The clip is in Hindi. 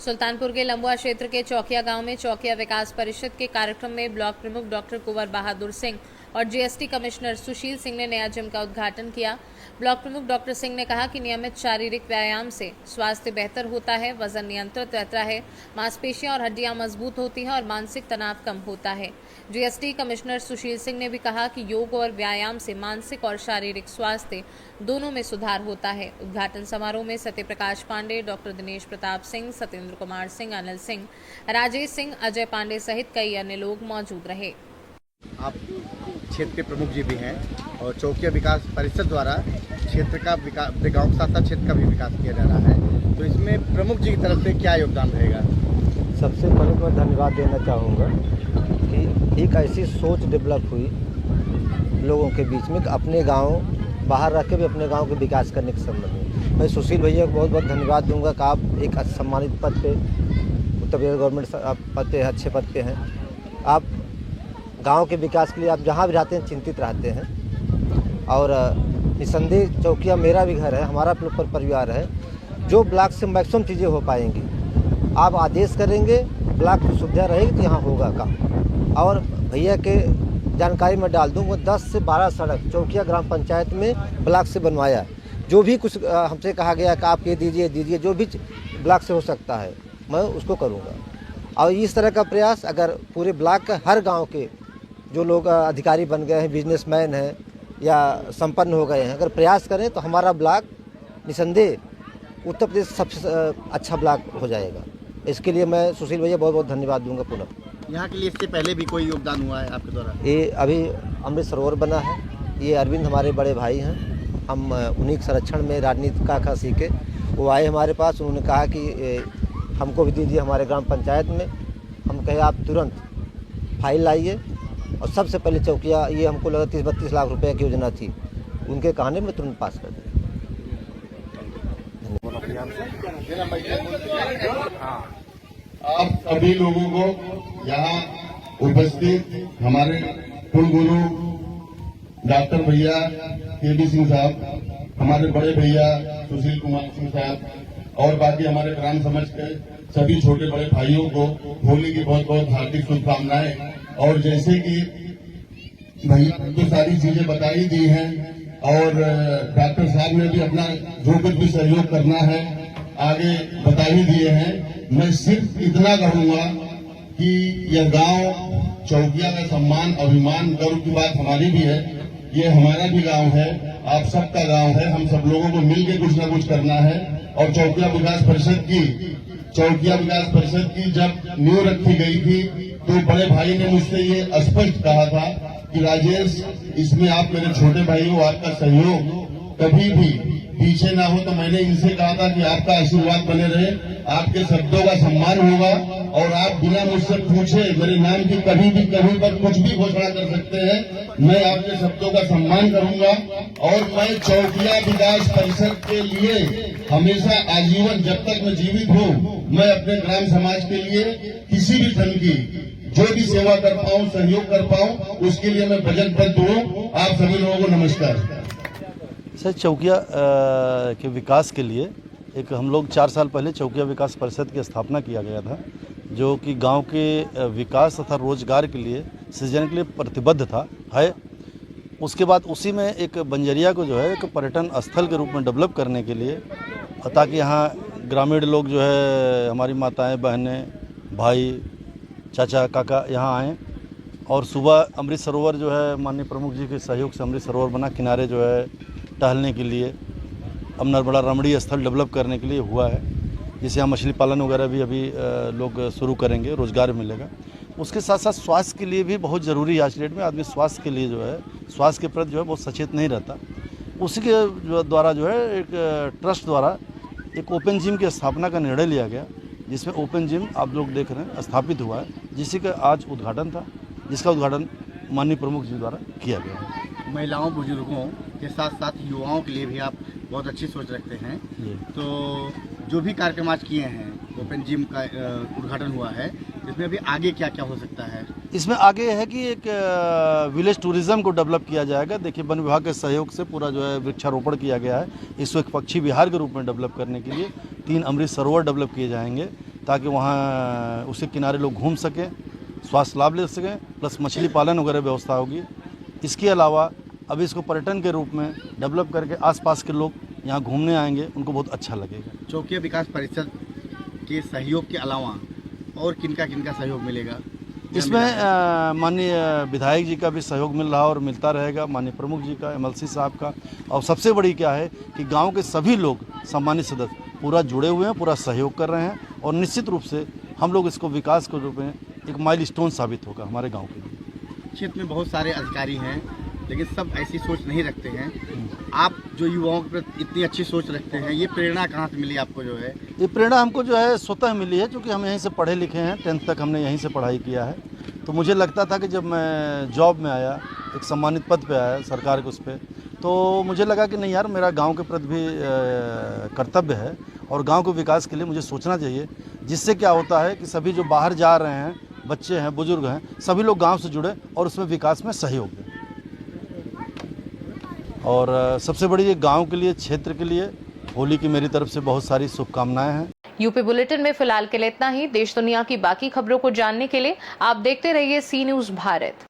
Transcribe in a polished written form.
सुल्तानपुर के लंबुआ क्षेत्र के चौकिया गांव में चौकिया विकास परिषद के कार्यक्रम में ब्लॉक प्रमुख डॉक्टर कुंवर बहादुर सिंह और जीएसटी कमिश्नर सुशील सिंह ने नया जिम का उद्घाटन किया। ब्लॉक प्रमुख डॉक्टर सिंह ने कहा कि नियमित शारीरिक व्यायाम से स्वास्थ्य बेहतर होता है, वजन नियंत्रित रहता है, मांसपेशियां और हड्डियां मजबूत होती हैं और मानसिक तनाव कम होता है। जीएसटी कमिश्नर सुशील सिंह ने भी कहा कि योग और व्यायाम से मानसिक और शारीरिक स्वास्थ्य दोनों में सुधार होता है। उद्घाटन समारोह में सत्यप्रकाश पांडे, डॉक्टर दिनेश प्रताप सिंह, सत्येंद्र कुमार सिंह, अनिल सिंह, राजेश सिंह, अजय पांडे सहित कई अन्य लोग मौजूद रहे। आप क्षेत्र के प्रमुख जी भी हैं और चौकिया विकास परिषद द्वारा क्षेत्र का विकास, गाँव के साथ साथ क्षेत्र का भी विकास किया जा रहा है, तो इसमें प्रमुख जी की तरफ से क्या योगदान रहेगा? सबसे पहले मैं धन्यवाद देना चाहूँगा कि एक ऐसी सोच डेवलप हुई लोगों के बीच में कि अपने गांव बाहर रख के भी अपने गांव के विकास करने के संबंध में मैं सुशील भैया को बहुत बहुत धन्यवाद दूंगा कि आप एक सम्मानित पद पे उत्तर प्रदेश गवर्नमेंट पद पे अच्छे पद पे हैं। आप गांव के विकास के लिए आप जहां भी रहते हैं चिंतित रहते हैं और निसंदेह चौकिया मेरा भी घर है, हमारा परिवार है। जो ब्लॉक से मैक्सिमम चीज़ें हो पाएंगी आप आदेश करेंगे, ब्लॉक की सुविधा रहेगी तो यहाँ होगा काम। और भैया के जानकारी में डाल दूँ, वो 10 से 12 सड़क चौकिया ग्राम पंचायत में ब्लॉक से बनवाया। जो भी कुछ हमसे कहा गया कि आप ये दीजिए, जो भी ब्लॉक से हो सकता है मैं उसको करूँगा। और इस तरह का प्रयास अगर पूरे ब्लॉक के हर गांव के जो लोग अधिकारी बन गए हैं, बिजनेसमैन हैं या संपन्न हो गए हैं, अगर प्रयास करें तो हमारा ब्लॉक निसंदेह उत्तर प्रदेश सबसे अच्छा ब्लॉक हो जाएगा। इसके लिए मैं सुशील भैया बहुत बहुत धन्यवाद दूंगा। पुनः यहाँ के लिए इससे पहले भी कोई योगदान हुआ है आपके द्वारा? ये अभी अमृत सरोवर बना है, ये अरविंद हमारे बड़े भाई हैं, हम उन्हीं के संरक्षण में राजनीति का सीखे। वो आए हमारे पास, उन्होंने कहा कि हमको भी दीजिए हमारे ग्राम पंचायत में। हम कहे आप तुरंत फाइल लाइए और सबसे पहले चौकिया, ये हमको लगा 30-32 लाख रुपए की योजना थी, उनके कहने में तुरंत पास कर दें। आप सभी लोगों को यहाँ उपस्थित हमारे कुलगुरु डॉक्टर भैया केबी सिंह साहब, हमारे बड़े भैया सुशील कुमार सिंह साहब और बाकी हमारे ग्राम समाज के सभी छोटे बड़े भाइयों को होली की बहुत बहुत हार्दिक शुभकामनाएं। और जैसे कि भैया तो सारी चीजें बताई दी हैं और डॉक्टर साहब ने भी अपना जो कुछ भी सहयोग करना है आगे बता ही दिए हैं। मैं सिर्फ इतना कहूंगा कि यह गांव चौकिया का सम्मान, अभिमान, गर्व की बात हमारी भी है। ये हमारा भी गांव है, आप सबका गांव है। हम सब लोगों को मिलकर कुछ न कुछ करना है। और चौकिया विकास परिषद की जब नींव रखी गई थी तो बड़े भाई ने मुझसे ये स्पष्ट कहा था कि राजेश, इसमें आप मेरे छोटे भाई हो, आपका सहयोग कभी भी पीछे ना हो। तो मैंने इनसे कहा था कि आपका आशीर्वाद बने रहे, आपके शब्दों का सम्मान होगा और आप बिना मुझसे पूछे मेरे नाम की कभी भी कहीं पर कुछ भी घोषणा कर सकते हैं। मैं आपके शब्दों का सम्मान करूंगा और मैं चौकिया विकास परिषद के लिए हमेशा आजीवन, जब तक मैं जीवित हूँ, मैं अपने ग्राम समाज के लिए किसी भी ढंग की जो भी सेवा कर पाऊँ, सहयोग कर पाऊँ, उसके लिए मैं वचनबद्ध हूँ। आप सभी लोगों को नमस्कार। सर, चौकिया के विकास के लिए एक हम लोग 4 साल पहले चौकिया विकास परिषद की स्थापना किया गया था, जो कि गांव के विकास तथा रोजगार के लिए सृजन के लिए प्रतिबद्ध था है। उसके बाद उसी में एक बंजरिया को जो है एक पर्यटन स्थल के रूप में डेवलप करने के लिए, ताकि यहाँ ग्रामीण लोग जो है, हमारी माताएं, बहनें, भाई, चाचा, काका यहाँ आएँ। और सुबह अमृत सरोवर जो है माननीय प्रमुख जी के सहयोग से अमृत सरोवर बना, किनारे जो है टहलने के लिए, अब बड़ा रमणीय स्थल डेवलप करने के लिए हुआ है, जिसे यहाँ मछली पालन वगैरह भी अभी लोग शुरू करेंगे, रोज़गार मिलेगा। उसके साथ साथ स्वास्थ्य के लिए भी बहुत ज़रूरी है। आज की डेट में आदमी स्वास्थ्य के लिए जो है, स्वास्थ्य के प्रति जो है बहुत सचेत नहीं रहता। उसी के द्वारा जो है एक ट्रस्ट द्वारा एक ओपन जिम की स्थापना का निर्णय लिया गया, जिसमें ओपन जिम आप लोग देख रहे हैं स्थापित हुआ है, जिसी का आज उद्घाटन था, जिसका उद्घाटन माननीय प्रमुख जी द्वारा किया गया है। महिलाओं, बुजुर्गों के साथ साथ युवाओं के लिए भी आप बहुत अच्छी सोच रखते हैं। तो जो भी कार्यक्रम आज किए हैं, ओपन जिम का उद्घाटन हुआ है, इसमें अभी आगे क्या क्या हो सकता है? इसमें आगे है कि एक विलेज टूरिज्म को डेवलप किया जाएगा। देखिए, वन विभाग के सहयोग से पूरा जो है वृक्षारोपण किया गया है। इसको एक पक्षी विहार के रूप में डेवलप करने के लिए 3 अमृत सरोवर डेवलप किए जाएंगे, ताकि वहाँ उसके किनारे लोग घूम सकें, स्वास्थ्य लाभ ले सकें, प्लस मछली पालन वगैरह व्यवस्था होगी। इसके अलावा अभी इसको पर्यटन के रूप में डेवलप करके आसपास के लोग यहाँ घूमने आएंगे, उनको बहुत अच्छा लगेगा। चौकिया विकास परिषद के सहयोग के अलावा और किनका सहयोग मिलेगा? इसमें माननीय विधायक जी का भी सहयोग मिल रहा और मिलता रहेगा, माननीय प्रमुख जी का, MLC साहब का, और सबसे बड़ी क्या है कि गांव के सभी लोग, सम्मानित सदस्य पूरा जुड़े हुए हैं, पूरा सहयोग कर रहे हैं, और निश्चित रूप से हम लोग इसको विकास के रूप में एक माइलस्टोन साबित होगा हमारे गाँव के लिए। क्षेत्र में बहुत सारे अधिकारी हैं, लेकिन सब ऐसी सोच नहीं रखते हैं। आप जो युवाओं के प्रति इतनी अच्छी सोच रखते हैं, ये प्रेरणा कहाँ से मिली आपको? जो है ये प्रेरणा हमको जो है स्वतः मिली है, क्योंकि हम यहीं से पढ़े लिखे हैं, 10th तक हमने यहीं से पढ़ाई किया है। तो मुझे लगता था कि जब मैं जॉब में आया, एक सम्मानित पद पे आया सरकार के उस पर, तो मुझे लगा कि नहीं यार, मेरा गांव के प्रति भी कर्तव्य है और गांव के विकास के लिए मुझे सोचना चाहिए, जिससे क्या होता है कि सभी जो बाहर जा रहे हैं, बच्चे हैं, बुजुर्ग हैं, सभी लोग गाँव से जुड़े और उसमें विकास में सहयोग दें। और सबसे बड़ी ये गांव के लिए, क्षेत्र के लिए होली की मेरी तरफ से बहुत सारी शुभकामनाएं हैं। यूपी बुलेटिन में फिलहाल के लिए इतना ही। देश दुनिया की बाकी खबरों को जानने के लिए आप देखते रहिए सी न्यूज़ भारत।